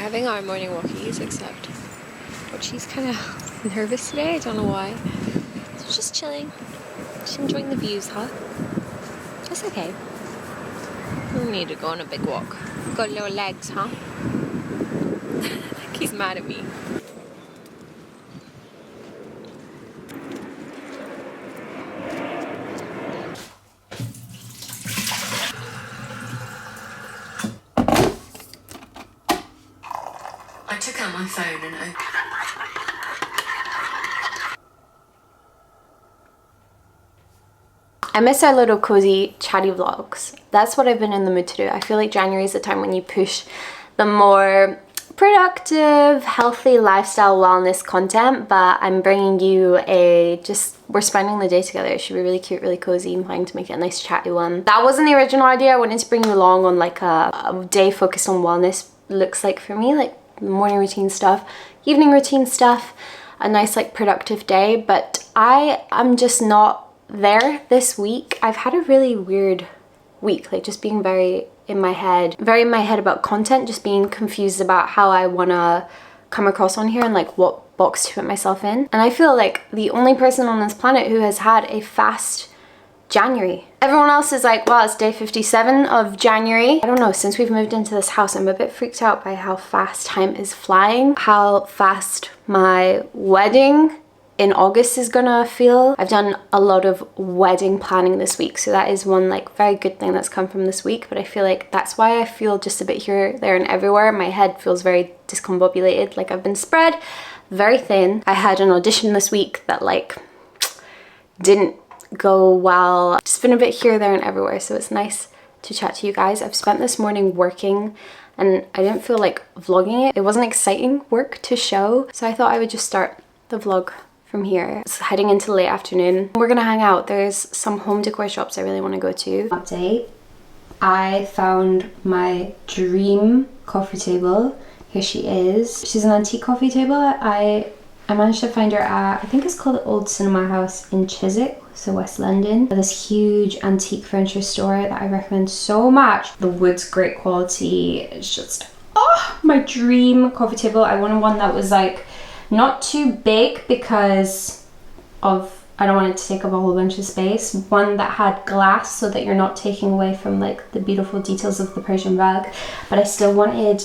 having our morning walkies, except she's kind of nervous today. I don't know why. So just chilling, just enjoying the views, huh? That's okay. We need to go on a big walk. Got little legs, huh? He's mad at me. I took out my phone and opened. I miss our little cozy chatty vlogs. That's what I've been in the mood to do. I feel like January is the time when you push the more productive, healthy lifestyle wellness content, but I'm bringing you we're spending the day together. It should be really cute, really cozy. I'm planning to make it a nice chatty one. That wasn't the original idea. I wanted to bring you along on like a day focused on wellness looks like for me, like morning routine stuff, evening routine stuff, a nice like productive day, but I'm just not there this week. I've had a really weird week, like just being very in my head about content, just being confused about how I want to come across on here and like what box to put myself in. And I feel like the only person on this planet who has had a fast January. Everyone else is like, well, it's day 57 of January. I don't know, since we've moved into this house, I'm a bit freaked out by how fast time is flying, how fast my wedding in August is gonna feel. I've done a lot of wedding planning this week, so that is one like very good thing that's come from this week, but I feel like that's why I feel just a bit here, there and everywhere. My head feels very discombobulated, like I've been spread very thin. I had an audition this week that like didn't go well. Just been a bit here, there and everywhere, so it's nice to chat to you guys. I've spent this morning working and I didn't feel like vlogging it. It wasn't exciting work to show, so I thought I would just start the vlog from here. It's heading into late afternoon. We're gonna hang out. There's some home decor shops I really want to go to. Update. I found my dream coffee table. Here she is. She's an antique coffee table. I managed to find her at, I think it's called the Old Cinema House in Chiswick, so West London. This huge antique furniture store that I recommend so much. The wood's great quality. It's just, oh, my dream coffee table. I wanted one that was like not too big because I don't want it to take up a whole bunch of space. One that had glass so that you're not taking away from like the beautiful details of the Persian rug, but I still wanted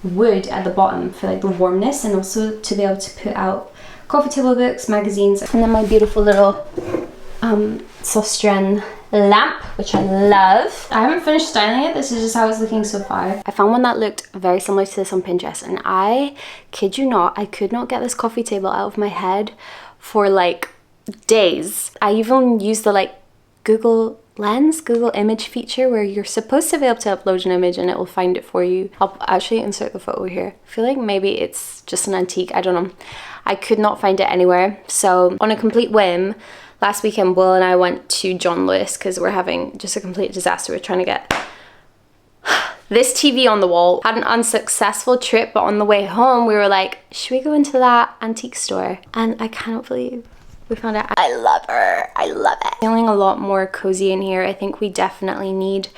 wood at the bottom for like the warmness, and also to be able to put out coffee table books, magazines, and then my beautiful little 𝓕𝓲𝓷𝓭 lamp, which I love. I haven't finished styling it. This is just how it's looking so far. I found one that looked very similar to this on Pinterest, and I kid you not, I could not get this coffee table out of my head for like days. I even used the like Google image feature where you're supposed to be able to upload an image and it will find it for you. I'll actually insert the photo here. I feel like maybe it's just an antique, I don't know. I could not find it anywhere. So on a complete whim, last weekend Will and I went to John Lewis because we're having just a complete disaster. We're trying to get this TV on the wall. Had an unsuccessful trip, but on the way home we were like, should we go into that antique store? And I cannot believe we found out. I love her. I love it. Feeling a lot more cozy in here. I think we definitely need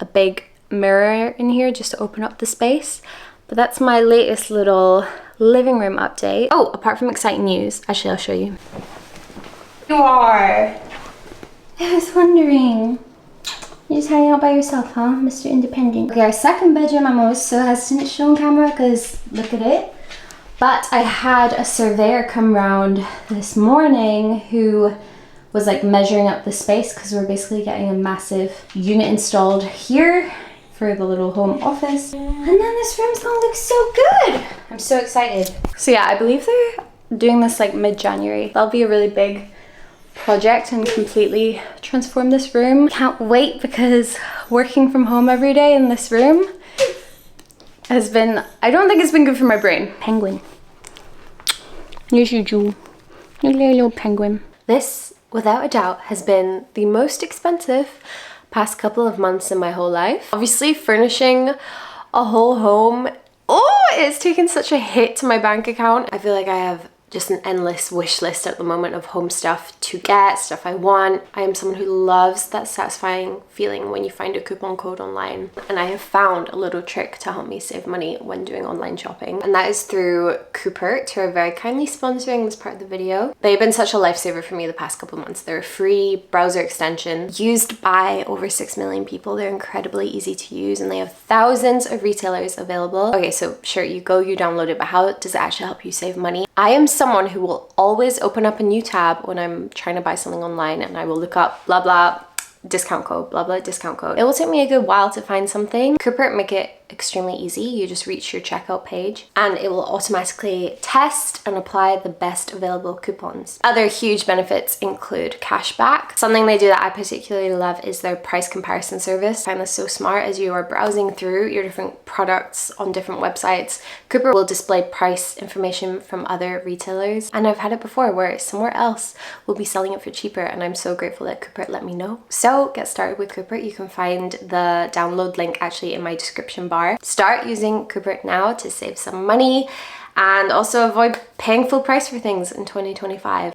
a big mirror in here just to open up the space. But that's my latest little living room update. Oh, apart from exciting news, actually I'll show you. You are. I was wondering. You're just hanging out by yourself, huh, Mr. Independent? Okay, our second bedroom I'm always so hesitant to show on camera because look at it. But I had a surveyor come round this morning who was like measuring up the space because we're basically getting a massive unit installed here for the little home office. And then this room's gonna look so good. I'm so excited. So yeah, I believe they're doing this like mid-January. That'll be a really big project and completely transform this room. Can't wait because working from home every day in this room has been, I don't think it's been good for my brain. Penguin. Here's you, Jewel. Your little penguin. This, without a doubt, has been the most expensive past couple of months in my whole life. Obviously, furnishing a whole home, oh, it's taken such a hit to my bank account. I feel like I have just an endless wish list at the moment of home stuff to get, stuff I want. I am someone who loves that satisfying feeling when you find a coupon code online, and I have found a little trick to help me save money when doing online shopping, and that is through coupert, who are very kindly sponsoring this part of the video. They've been such a lifesaver for me the past couple of months. They're a free browser extension used by over 6 million people. They're incredibly easy to use, and they have thousands of retailers available. Okay, so sure, you download it, but how does it actually help you save money? I am someone who will always open up a new tab when I'm trying to buy something online, and I will look up blah blah discount code, blah blah discount code. It will take me a good while to find something. coupert make it extremely easy. You just reach your checkout page and it will automatically test and apply the best available coupons. Other huge benefits include cashback. Something they do that I particularly love is their price comparison service. I find this so smart. As you are browsing through your different products on different websites, coupert will display price information from other retailers, and I've had it before where somewhere else will be selling it for cheaper, and I'm so grateful that coupert let me know. So get started with coupert. You can find the download link actually in my description bar. Start using coupert now to save some money and also avoid paying full price for things in 2025.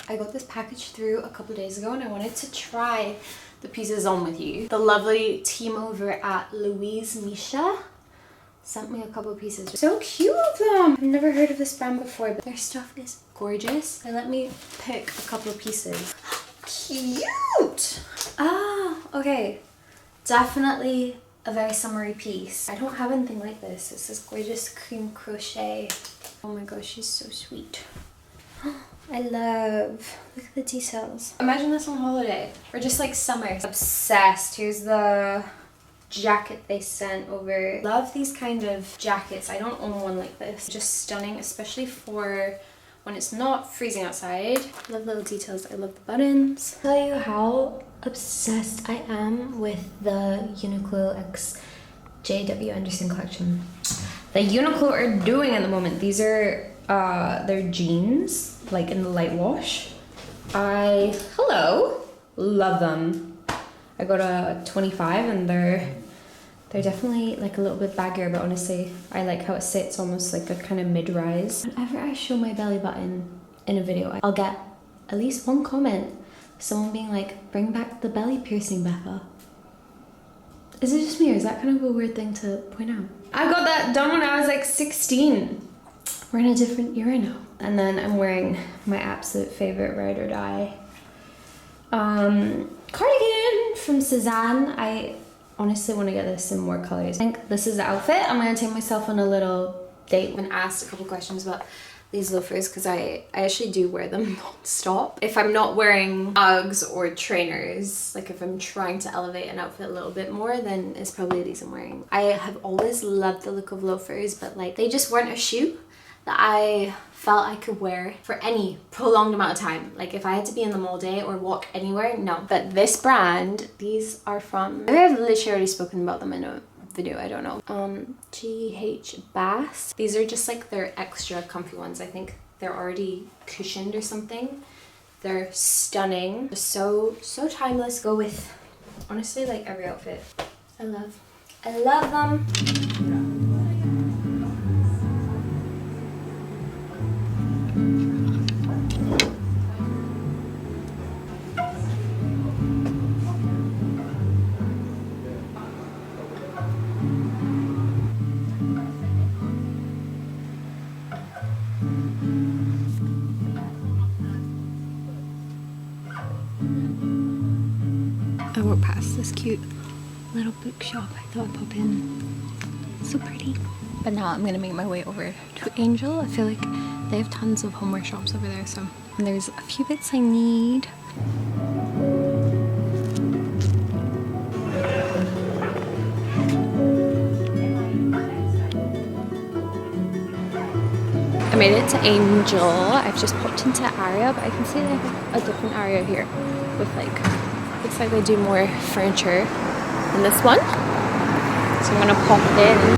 I got this package through a couple of days ago and I wanted to try the pieces on with you. The lovely team over at 𝓕𝓲𝓷𝓭 sent me a couple of pieces. So cute of them! I've never heard of this brand before, but their stuff is gorgeous. They let me pick a couple of pieces. Cute! Ah, okay. Definitely a very summery piece. I don't have anything like this. It's this gorgeous cream crochet. Oh my gosh, she's so sweet. I love, look at the details. Imagine this on holiday or just like summer. Obsessed. Here's the jacket they sent over. Love these kind of jackets. I don't own one like this. Just stunning, especially for when it's not freezing outside. Love little details. I love the buttons. I'll tell you how obsessed I am with the Uniqlo X JW Anderson collection. The Uniqlo are doing at the moment. These are their jeans, like in the light wash. Hello, love them. I got a 25 and they're definitely like a little bit baggier, but honestly, I like how it sits almost like a kind of mid-rise. Whenever I show my belly button in a video, I'll get at least one comment. Someone being like, bring back the belly piercing, Becca. Is it just me or is that kind of a weird thing to point out? I got that done when I was like 16. We're in a different era now. And then I'm wearing my absolute favorite ride or die cardigan from Cézanne. I honestly want to get this in more colors. I think this is the outfit. I'm going to take myself on a little date. When asked a couple questions about these loafers, because I actually do wear them non-stop. If I'm not wearing Uggs or trainers, like if I'm trying to elevate an outfit a little bit more, then it's probably these I'm wearing. I have always loved the look of loafers, but like they just weren't a shoe that I felt I could wear for any prolonged amount of time. Like if I had to be in them all day or walk anywhere, no. But this brand, these are from, I've literally already spoken about them in a video, I don't know. GH Bass. These are just like their extra comfy ones. I think they're already cushioned or something. They're stunning. So timeless. Go with honestly like every outfit. I love them. I walked past this cute little bookshop. I thought I'd pop in. So pretty. But now I'm gonna make my way over to Angel. I feel like they have tons of homeware shops over there, so and there's a few bits I need. I made it to Angel. I've just popped into Aria, but I can see they have a different area here with like, looks like they do more furniture than this one. So I'm gonna pop in.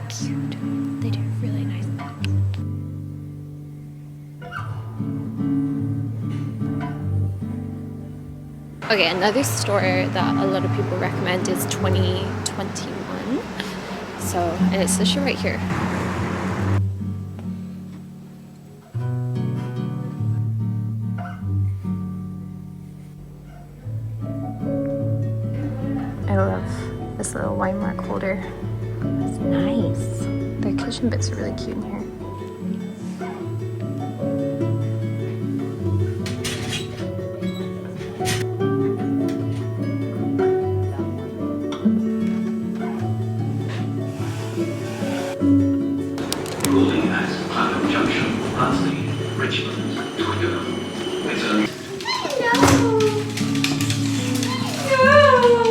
Cute. They do really nice things. Okay, another store that a lot of people recommend is 2021. So, and it's this right here. wine mark holder. It's nice. The kitchen bits are really cute in here. Calling at Clapham Junction, Barnsley, Richmond, Twickenham.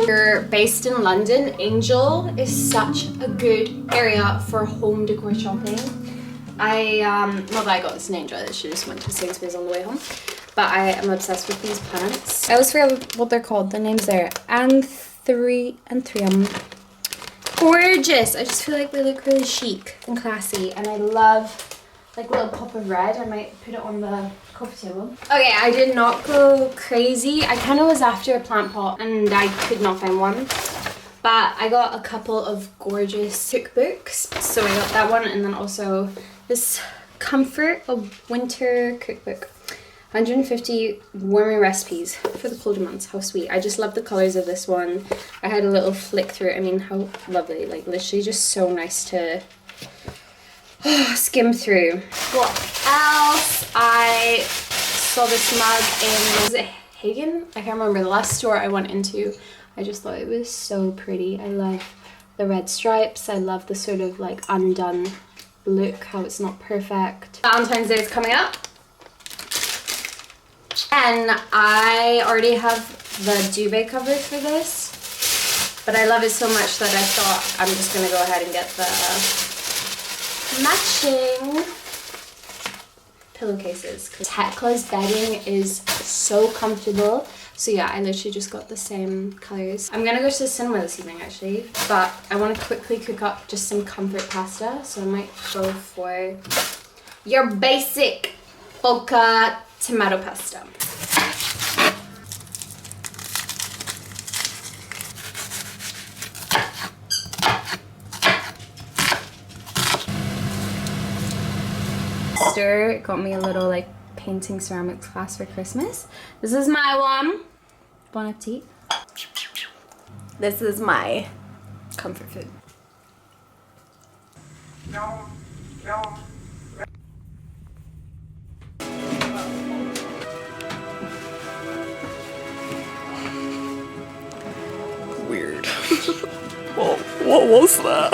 You're based in London. Angel is such a good area for home decor shopping. Not that I got this in Angel, I just went to Sainsbury's on the way home. But I am obsessed with these plants. I always forget what they're called, the name's there. 𝓕𝓲𝓷𝓭. Gorgeous! I just feel like they look really chic and classy, and I love like a little pop of red. I might put it on the coffee table. Okay, I did not go crazy. I kind of was after a plant pot and I could not find one. But I got a couple of gorgeous cookbooks. So I got that one, and then also this Comfort of Winter cookbook. 150 warming recipes for the colder months. How sweet. I just love the colors of this one. I had a little flick through it. I mean, how lovely. Like, literally just so nice to skim through. What else? I saw this mug in, was it Hagen? I can't remember. The last store I went into. I just thought it was so pretty. I love the red stripes. I love the sort of like undone look, how it's not perfect. Valentine's Day is coming up. And I already have the duvet cover for this, but I love it so much that I thought I'm just gonna go ahead and get the matching pillowcases. 𝓕𝓲𝓷𝓭's bedding is so comfortable. So yeah, I literally just got the same colors. I'm gonna go to the cinema this evening actually, but I want to quickly cook up just some comfort pasta, so I might go for your basic Becca tomato pasta. Sister got me a little like painting ceramics class for Christmas. This is my one. Bon appetit. This is my comfort food. Weird. Whoa, what was that?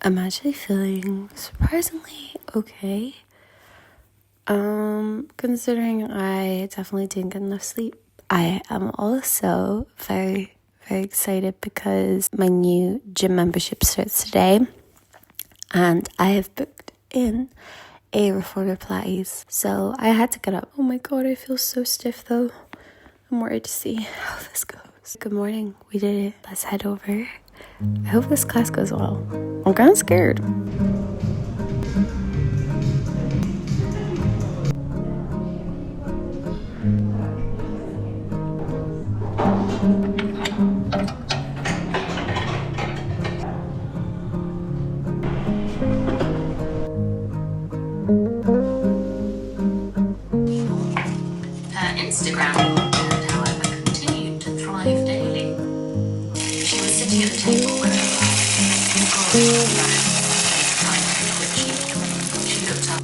I'm actually feeling surprisingly okay. Considering I definitely didn't get enough sleep. I am also very, very excited because my new gym membership starts today. And I have booked in 𝓕𝓲𝓷𝓭. So I had to get up. Oh my god, I feel so stiff though. I'm worried to see how this goes. Good morning, we did it. Let's head over. I hope this class goes well. I'm kind of scared. Instagram, however, continued to thrive daily. She was sitting at the table when her she looked up.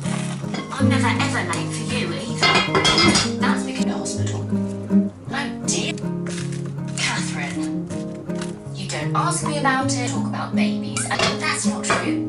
I'm never ever late for you either. That's because of the hospital. Oh dear. Catherine, you don't ask me about it, talk about babies, and that's not true.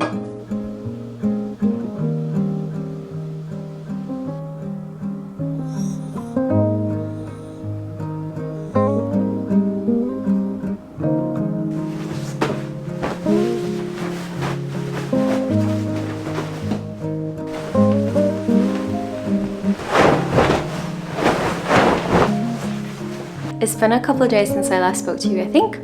It's been a couple of days since I last spoke to you. I think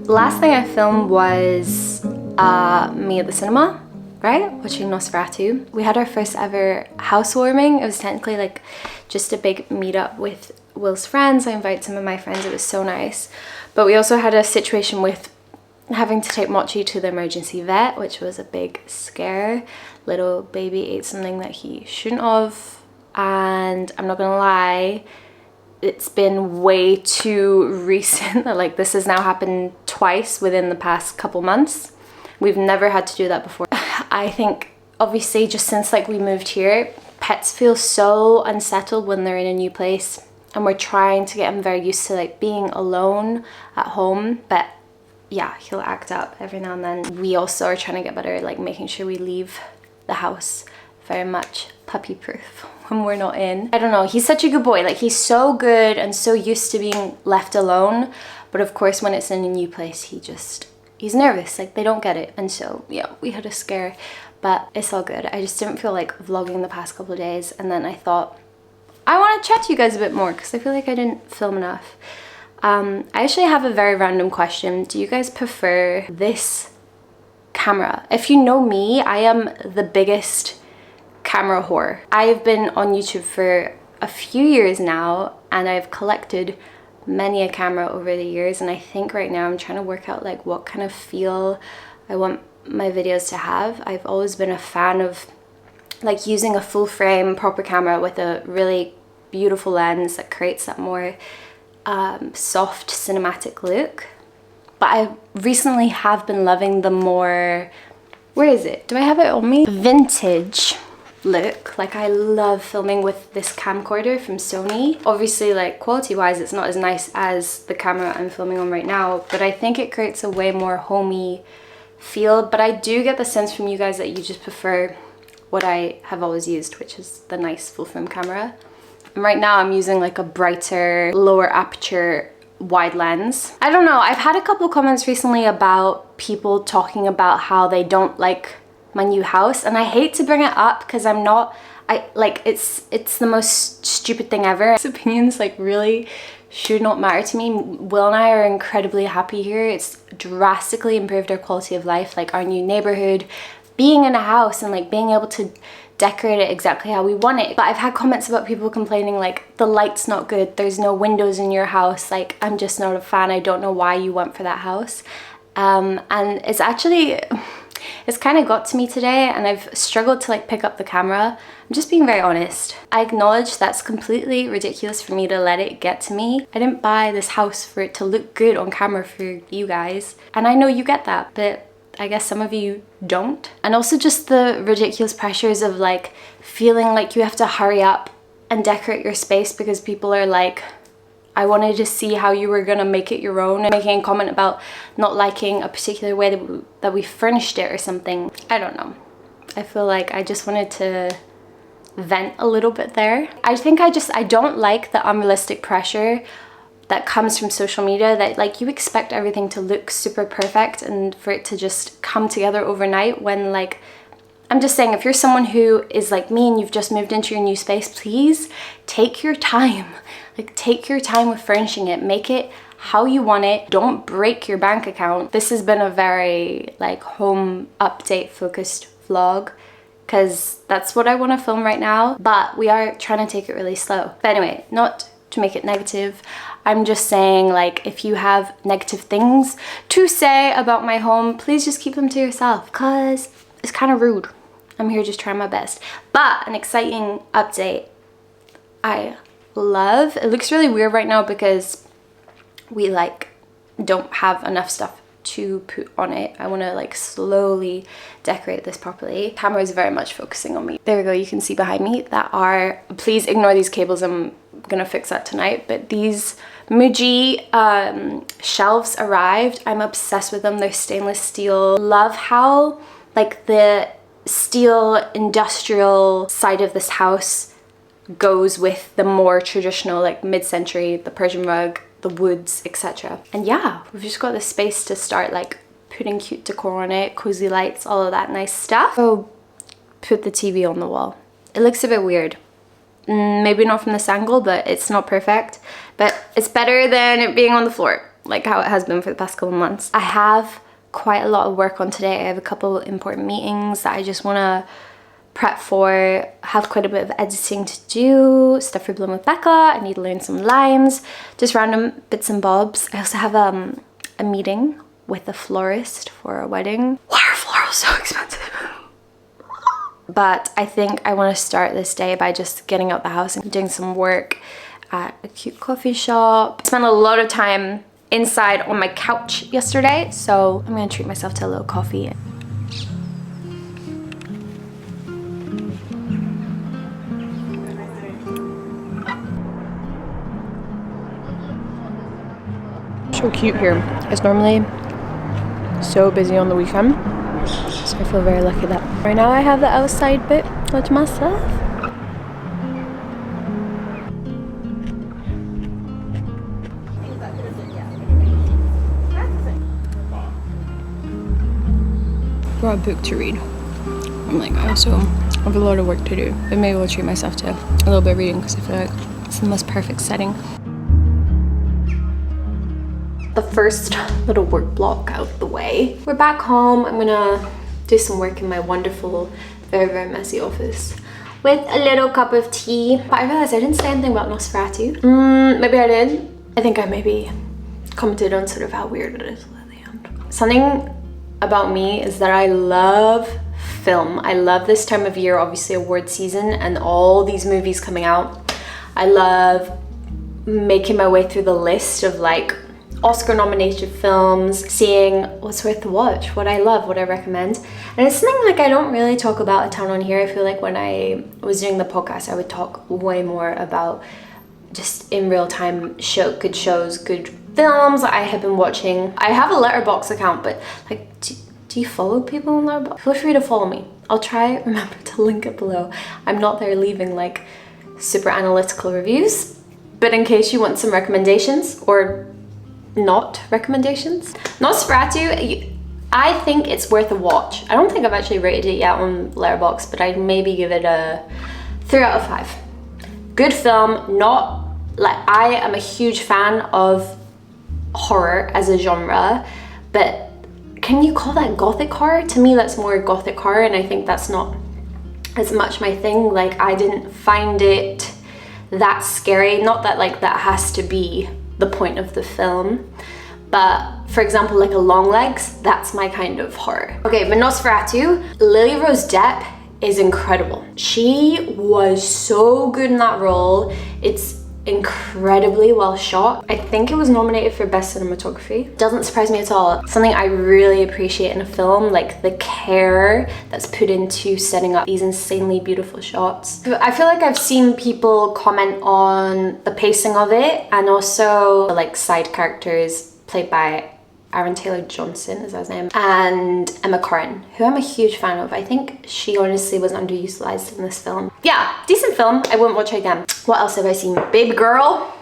last thing I filmed was me at the cinema, right? Watching 𝓕𝓲𝓷𝓭. We had our first ever housewarming. It was technically like just a big meetup with Will's friends. I invited some of my friends. It was so nice. But we also had a situation with having to take Mochi to the emergency vet, which was a big scare. little baby ate something that he shouldn't have, and I'm not gonna lie, it's been way too recent that like this has now happened twice within the past couple months. We've never had to do that before. I think obviously just since like we moved here, pets feel so unsettled when they're in a new place, and we're trying to get him very used to like being alone at home. But yeah, he'll act up every now and then. We also are trying to get better at like making sure we leave the house very much puppy proof when we're not in. I don't know, he's such a good boy. Like he's so good and so used to being left alone, but of course when it's in a new place he's nervous, like they don't get it. And so yeah, we had a scare, but it's all good. I just didn't feel like vlogging the past couple of days, and then I thought I want to chat to you guys a bit more because I feel like I didn't film enough. I actually have a very random question. Do you guys prefer this camera? If you know me, I am the biggest camera whore. I've been on YouTube for a few years now, and I've collected many a camera over the years, and I think right now I'm trying to work out like what kind of feel I want my videos to have. I've always been a fan of like using a full frame proper camera with a really beautiful lens that creates that more soft cinematic look. But I recently have been loving the more, where is it? Do I have it on me? Vintage look. Like I love filming with this camcorder from Sony. Obviously like quality wise it's not as nice as the camera I'm filming on right now, but I think it creates a way more homey feel. But I do get the sense from you guys that you just prefer what I have always used, which is the nice full frame camera. And right now I'm using like a brighter, lower aperture wide lens. I don't know, I've had a couple comments recently about people talking about how they don't like my new house, and I hate to bring it up because it's the most stupid thing ever. His opinions like really should not matter to me. Will and I are incredibly happy here. It's drastically improved our quality of life, like our new neighborhood, being in a house and like being able to decorate it exactly how we want it. But I've had comments about people complaining like the light's not good, there's no windows in your house, like I'm just not a fan, I don't know why you went for that house. And it's actually, it's kind of got to me today, and I've struggled to like pick up the camera. I'm just being very honest. I acknowledge that's completely ridiculous for me to let it get to me. I didn't buy this house for it to look good on camera for you guys, and I know you get that, but I guess some of you don't. And also just the ridiculous pressures of like feeling like you have to hurry up and decorate your space because people are like, I wanted to see how you were gonna make it your own, and making a comment about not liking a particular way that we furnished it or something. I don't know. I feel like I just wanted to vent a little bit there. I think I don't like the unrealistic pressure that comes from social media, that like you expect everything to look super perfect and for it to just come together overnight, when like, I'm just saying, if you're someone who is like me and you've just moved into your new space, please take your time. Like take your time with furnishing it, make it how you want it, don't break your bank account. This has been a very like home update focused vlog because that's what I want to film right now, but we are trying to take it really slow. But anyway, not to make it negative, I'm just saying like if you have negative things to say about my home, please just keep them to yourself because it's kind of rude. I'm here just trying my best. But an exciting update I love. It looks really weird right now because we like don't have enough stuff to put on it. I want to like slowly decorate this properly. Camera is very much focusing on me. There we go, you can see behind me that are, please ignore these cables, I'm gonna fix that tonight, but these Muji shelves arrived. I'm obsessed with them. They're stainless steel. Love how like the steel industrial side of this house goes with the more traditional like mid-century, the Persian rug, the woods, etc. And yeah, we've just got this space to start like putting cute decor on it, cozy lights, all of that nice stuff. So put the TV on the wall. It looks a bit weird. Maybe not from this angle, but it's not perfect. But it's better than it being on the floor, like how it has been for the past couple months. I have quite a lot of work on today. I have a couple important meetings that I just want to prep for, have quite a bit of editing to do, stuff for Bloom with Becca. I need to learn some lines, just random bits and bobs. I also have a meeting with a florist for a wedding. Why are florals so expensive? but I think I want to start this day by just getting out the house and doing some work at a cute coffee shop. I spent a lot of time inside on my couch yesterday, so I'm gonna treat myself to a little coffee. So cute here. It's normally so busy on the weekend, so I feel very lucky that right now I have the outside bit all to myself. Brought a book to read. I'm like, I also have a lot of work to do, but maybe I'll treat myself to a little bit of reading because I feel like it's the most perfect setting. The first little work block out of the way. We're back home. I'm gonna do some work in my wonderful, very, very messy office with a little cup of tea. But I realized I didn't say anything about 𝓕𝓲𝓷𝓭. Maybe I did. I think I maybe commented on sort of how weird it is at the end. Something about me is that I love film. I love this time of year, obviously award season and all these movies coming out. I love making my way through the list of like Oscar nominated films, seeing what's worth the watch, what I love, what I recommend. And it's something like I don't really talk about a ton on here. I feel like when I was doing the podcast, I would talk way more about just in real time good shows, good films I have been watching. I have a Letterboxd account, but like, do you follow people on Letterboxd? Feel free to follow me. I'll try remember to link it below. I'm not there leaving like super analytical reviews, but in case you want some recommendations or not recommendations. 𝓕𝓲𝓷𝓭, I think it's worth a watch. I don't think I've actually rated it yet on Letterboxd, but I'd maybe give it a 3 out of 5. Good film, not like, I am a huge fan of horror as a genre, but can you call that gothic horror? To me, that's more gothic horror, and I think that's not as much my thing. Like, I didn't find it that scary. Not that like that has to be the point of the film, but for example, like a Longlegs, that's my kind of horror. Okay, but 𝓕𝓲𝓷𝓭, 𝓕𝓲𝓷𝓵 is incredible. She was so good in that role. It's incredibly well shot. I think it was nominated for Best Cinematography. Doesn't surprise me at all. Something I really appreciate in a film, like the care that's put into setting up these insanely beautiful shots. I feel like I've seen people comment on the pacing of it, and also the like side characters played by Aaron Taylor Johnson, is that his name, and Emma Corrin, who I'm a huge fan of. I think she honestly was underutilized in this film. Yeah, decent film. I wouldn't watch it again. What else have I seen? Baby Girl.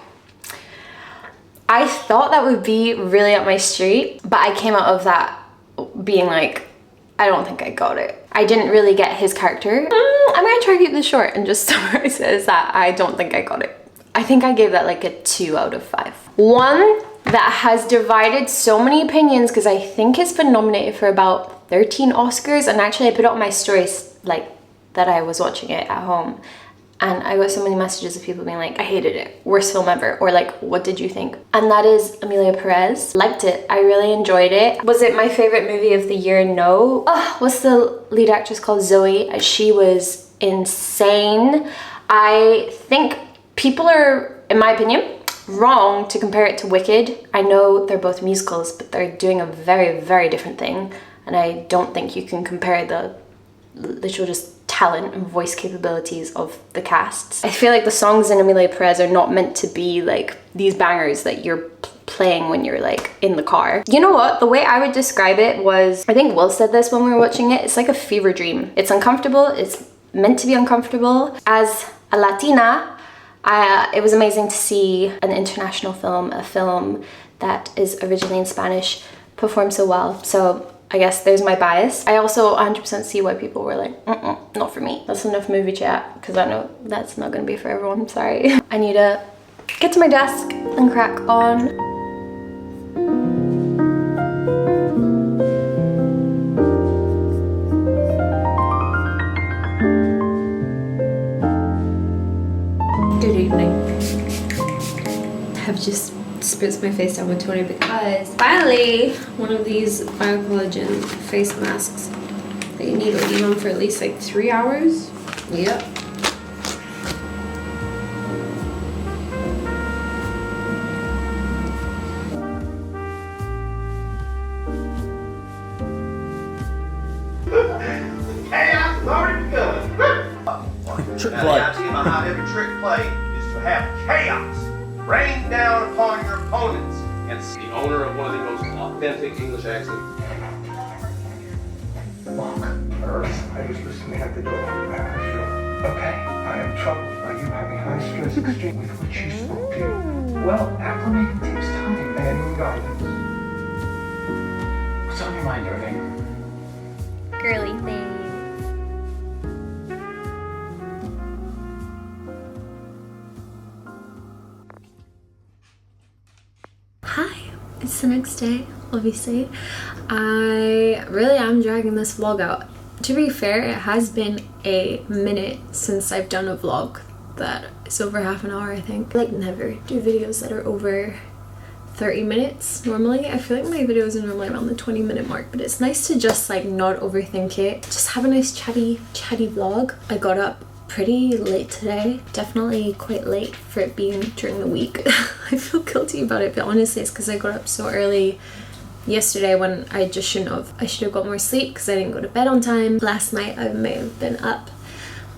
I thought that would be really up my street, but I came out of that being like, I don't think I got it. I didn't really get his character. I'm gonna try to keep this short and just summarize it as that I don't think I got it. I think I gave that like a 2 out of 5. One that has divided so many opinions because I think it's been nominated for about 13 Oscars, and actually I put it on my stories like that I was watching it at home, and I got so many messages of people being like, I hated it, worst film ever, or like, what did you think? And that is Emilia Perez. Liked it. I really enjoyed it. Was it my favorite movie of the year? No. Oh, what's the lead actress called? Zoe. She was insane. I think people are, in my opinion, wrong to compare it to Wicked. I know they're both musicals, but they're doing a very, very different thing, and I don't think you can compare the literal just talent and voice capabilities of the casts. I feel like the songs in Emilia Perez are not meant to be like these bangers that you're playing when you're like in the car. You know what? The way I would describe it was, I think Will said this when we were watching it, it's like a fever dream. It's uncomfortable. It's meant to be uncomfortable. As a Latina, it was amazing to see an international film, a film that is originally in Spanish, perform so well. So I guess there's my bias. I also 100% see why people were like, not for me. That's enough movie chat, because I know that's not gonna be for everyone, sorry. I need to get to my desk and crack on. Good evening. I've just spritzed my face down with toner because finally one of these biocollagen face masks that you need to leave them for at least like 3 hours. Yep. Chaos has already begun. Trick Now, play. the idea behind every trick play is to have chaos rain down upon your opponents. And the owner of one of the most authentic English accents. Look, Earth, I was listening at the door. Okay, I am troubled by you having high-stress exchange with which she spoke to you. Well, acclimating takes time and guidance. What's on your mind, Irving? Girly things. Hi, it's the next day, obviously. I really am dragging this vlog out. To be fair, it has been a minute since I've done a vlog that is over half an hour, I think. I like never do videos that are over 30 minutes normally. I feel like my videos are normally around the 20-minute mark, but it's nice to just like not overthink it. Just have a nice chatty vlog. I got up pretty late today, definitely quite late for it being during the week. I feel guilty about it, but honestly it's because I got up so early yesterday when I just shouldn't have. I should have got more sleep because I didn't go to bed on time. Last night I may have been up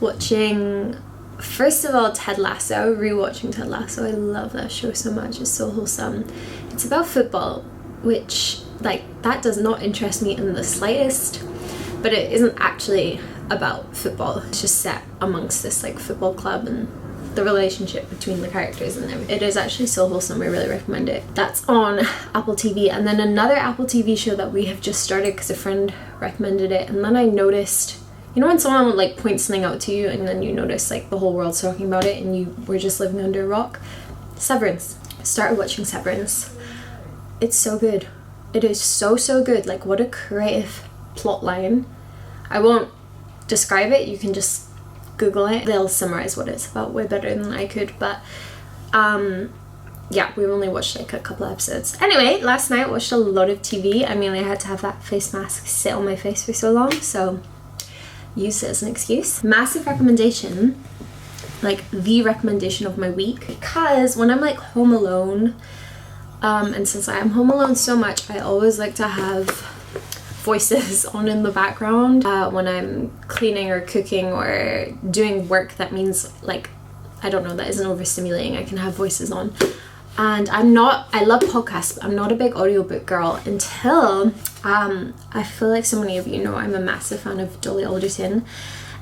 watching, first of all, Ted Lasso, rewatching Ted Lasso. I love that show so much. It's so wholesome. It's about football, which like that does not interest me in the slightest, but it isn't actually about football. It's just set amongst this like football club and the relationship between the characters and everything. It is actually so wholesome. I really recommend it. That's on Apple TV. And then another Apple TV show that we have just started because a friend recommended it, and then I noticed, you know when someone would like point something out to you and then you notice like the whole world's talking about it and you were just living under a rock? Severance. I started watching Severance. It's so good. It is so good. Like, what a creative plot line. I won't describe it, you can just Google it. They'll summarize what it's about way better than I could, but yeah, we've only watched like a couple episodes. Anyway, last night I watched a lot of TV. I mean, I had to have that face mask sit on my face for so long, so use it as an excuse. Massive recommendation, like the recommendation of my week, because when I'm like home alone, and since I am home alone so much, I always like to have voices on in the background when I'm cleaning or cooking or doing work that means like, I don't know, that isn't overstimulating. I can have voices on. And I love podcasts, but I'm not a big audiobook girl until I feel like so many of you know I'm a massive fan of 𝓕𝓲𝓷𝓭,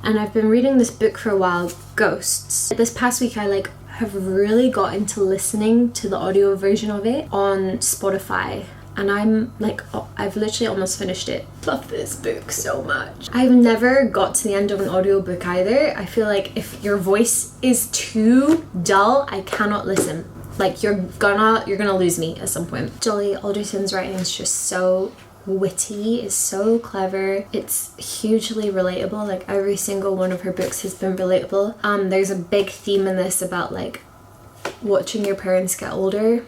and I've been reading this book for a while, Ghosts. This past week I like have really got into listening to the audio version of it on Spotify. And I'm like, oh, I've literally almost finished it. Love this book so much. I've never got to the end of an audiobook either. I feel like if your voice is too dull, I cannot listen. Like you're gonna lose me at some point. 𝓕𝓲𝓷𝓭's writing is just so witty, it's so clever, it's hugely relatable. Like every single one of her books has been relatable. There's a big theme in this about like watching your parents get older,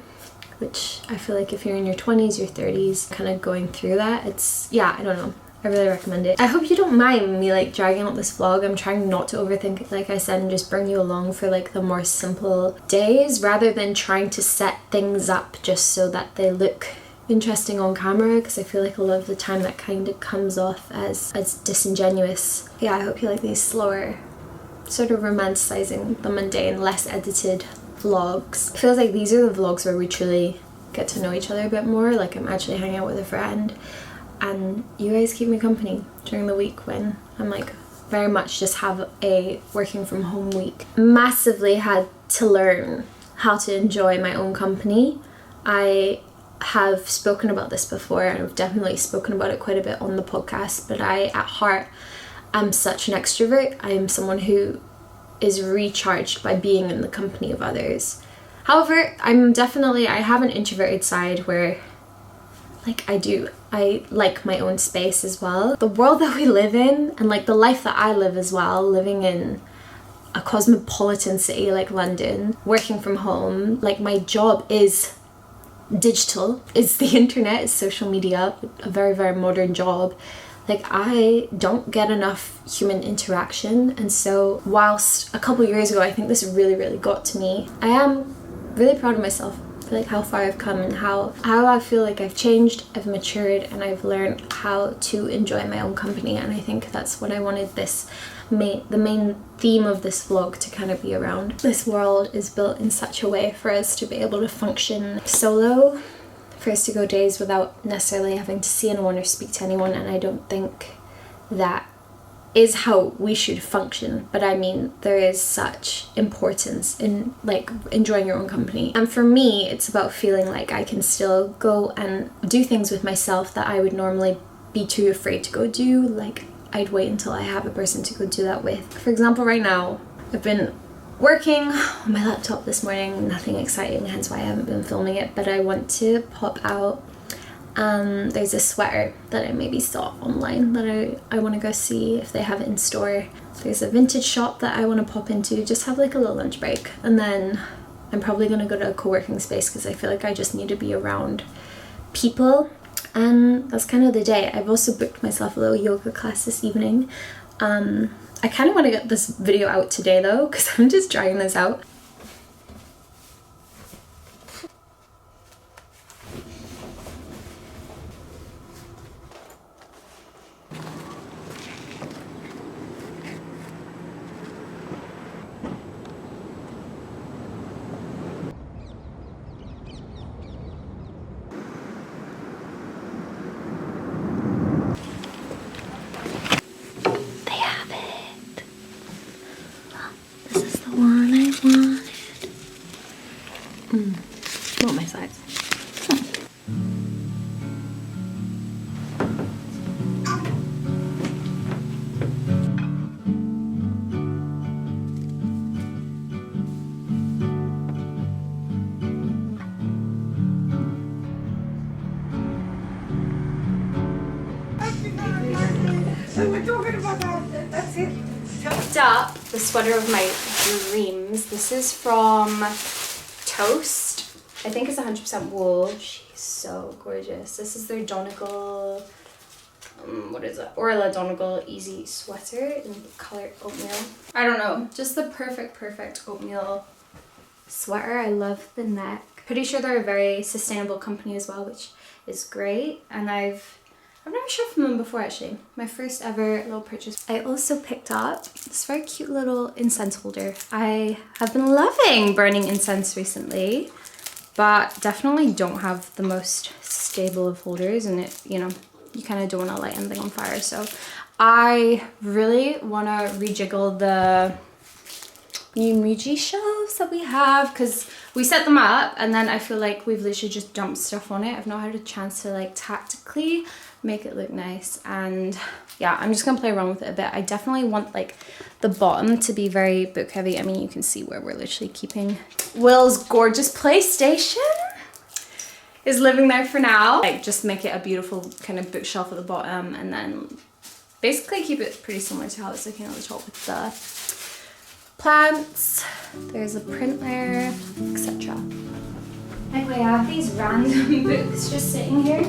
which I feel like if you're in your 20s, your 30s, kind of going through that, it's, yeah, I don't know. I really recommend it. I hope you don't mind me like dragging out this vlog. I'm trying not to overthink it, like I said, and just bring you along for like the more simple days rather than trying to set things up just so that they look interesting on camera, because I feel like a lot of the time that kind of comes off as disingenuous. Yeah, I hope you like these slower, sort of romanticizing the mundane, less edited vlogs. It feels like these are the vlogs where we truly get to know each other a bit more, like I'm actually hanging out with a friend, and you guys keep me company during the week when I'm like very much just have a working from home week. Massively had to learn how to enjoy my own company. I have spoken about this before, and I've definitely spoken about it quite a bit on the podcast, but I at heart am such an extrovert. I am someone who is recharged by being in the company of others. However, I have an introverted side where like I like my own space as well. The world that we live in, and like the life that I live as well, living in a cosmopolitan city like London, working from home, like my job is digital, it's the internet, it's social media, a very, very modern job. Like, I don't get enough human interaction, and so whilst a couple years ago I think this really got to me, I am really proud of myself for like how far I've come and how I feel like I've changed, I've matured, and I've learned how to enjoy my own company. And I think that's what I wanted the main theme of this vlog to kind of be around. This world is built in such a way for us to be able to function solo, for us to go days without necessarily having to see anyone or speak to anyone, and I don't think that is how we should function. But I mean, there is such importance in like enjoying your own company, and for me it's about feeling like I can still go and do things with myself that I would normally be too afraid to go do. Like, I'd wait until I have a person to go do that with. For example, right now I've been working on my laptop this morning, nothing exciting, hence why I haven't been filming it, but I want to pop out. There's a sweater that I maybe saw online that I want to go see if they have it in store. There's a vintage shop that I want to pop into, just have like a little lunch break, and then I'm probably going to go to a co-working space because I feel like I just need to be around people. And that's kind of the day. I've also booked myself a little yoga class this evening. I kind of want to get this video out today though, because I'm just trying this out. Not my size. Picked up the sweater of my dreams. This is from Toast. I think it's 100% wool. She's so gorgeous. This is their 𝓕𝓲𝓫, what is it? 𝓕𝓲𝓫 easy sweater in color oatmeal. I don't know, just the perfect oatmeal sweater. I love the neck. Pretty sure they're a very sustainable company as well, which is great. And I've never shopped from them before actually. My first ever little purchase. I also picked up this very cute little incense holder. I have been loving burning incense recently, but definitely don't have the most stable of holders, and it, you know, you kind of don't want to light anything on fire. So I really want to rejiggle the new Muji shelves that we have, because we set them up and then I feel like we've literally just dumped stuff on it. I've not had a chance to like tactically make it look nice, and yeah, I'm just gonna play around with it a bit. I definitely want like the bottom to be very book heavy. I mean, you can see where we're literally keeping Will's gorgeous PlayStation is living there for now. Like, just make it a beautiful kind of bookshelf at the bottom, and then basically keep it pretty similar to how it's looking at the top with the plants. There's a print there, etc. Like, we have these random books just sitting here.